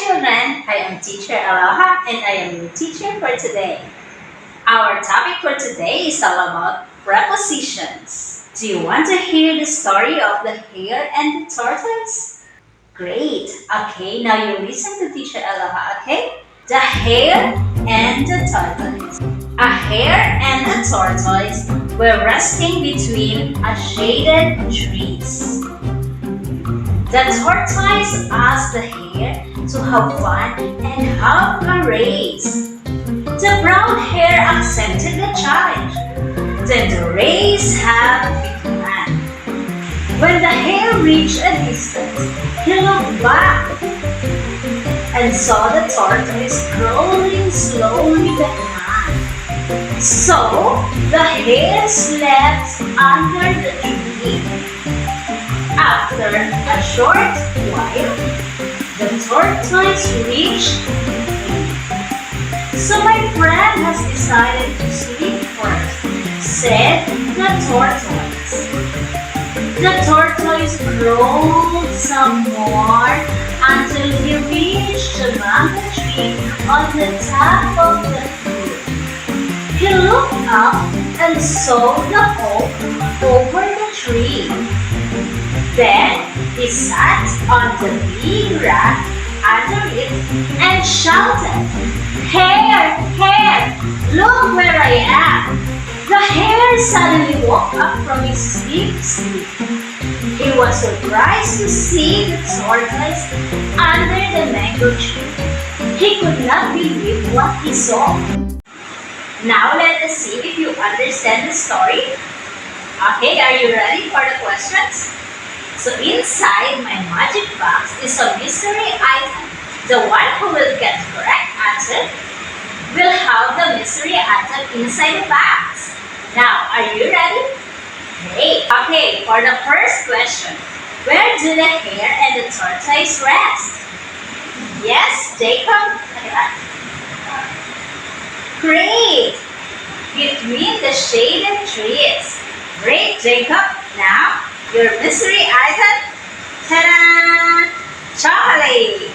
children, I am teacher Aloha and I am your teacher for today. Our topic for today is all about prepositions. Do you want to hear the story of the hare and the tortoise? Great. Okay, now you listen to teacher Aloha, okay? The hare and the tortoise. A hare and a tortoise were resting between a shaded trees. The tortoise asked the hare to have fun and have a race. The brown hare accepted the challenge. Then the race had begun. When the hare reached a distance, he looked back and saw the tortoise crawling slowly behind. So the hare slept under the tree. After a short while, the tortoise reached the tree. So my friend has decided to sleep first, said the tortoise. The tortoise crawled some more until he reached the mango tree on the top of the hill. He looked up and saw the oak over the tree. Then he sat on the big rock under it and shouted, "Hare, hare, look where I am!" The hare suddenly woke up from his deep sleep. He was surprised to see the tortoise under the mango tree. He could not believe what he saw. Now let us see if you understand the story. Okay, are you ready for the questions? So inside my magic box is a mystery item. The one who will get the correct answer will have the mystery item inside the box. Now, are you ready? Great. Okay, for the first question, where do the hare and the tortoise rest? Yes, Jacob? Great. Between the shaded trees. Great, Jacob. Now, your mystery item, ta-da! Chocolate!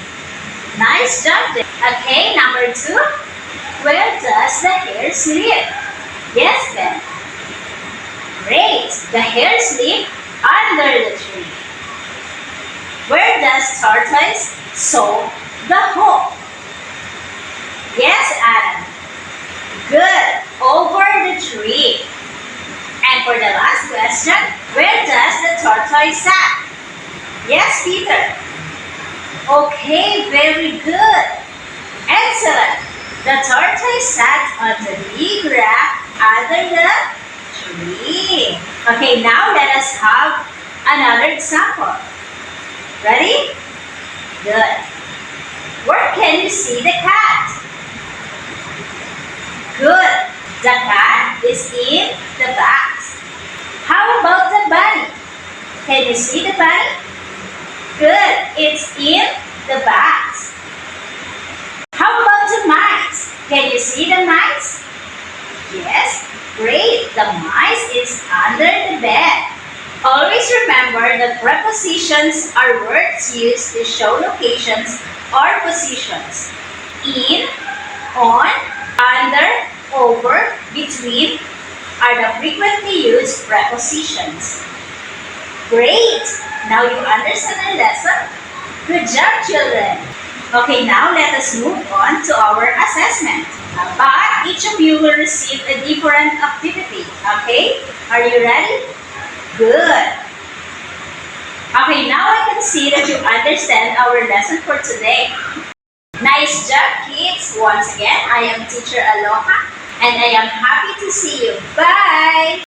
Nice job. Okay, number 2. Where does the hare sleep? Yes, Ben. Great. The hare sleeps under the tree. Where does tortoise sew the hook? Yes, Adam. Good. Over the tree. And for the last question, where does the tortoise sit? Yes, Peter. Okay, very good. Excellent. The tortoise sat on the big rock under the tree. Okay, now let us have another example. Ready? Good. Where can you see the cat? Good. The cat is in the box. How about the bunny? Can you see the bunny? Good. It's in the box. How about the mice? Can you see the mice? Yes. Great. The mice is under the bed. Always remember that prepositions are words used to show locations or positions. In, on, under, over, between are the frequently used prepositions. Great! Now you understand the lesson? Good job, children! Okay, now let us move on to our assessment. But each of you will receive a different activity. Okay? Are you ready? Good! Okay, now I can see that you understand our lesson for today. Nice job, kids! Once again, I am Teacher Aloha, and I am happy to see you. Bye!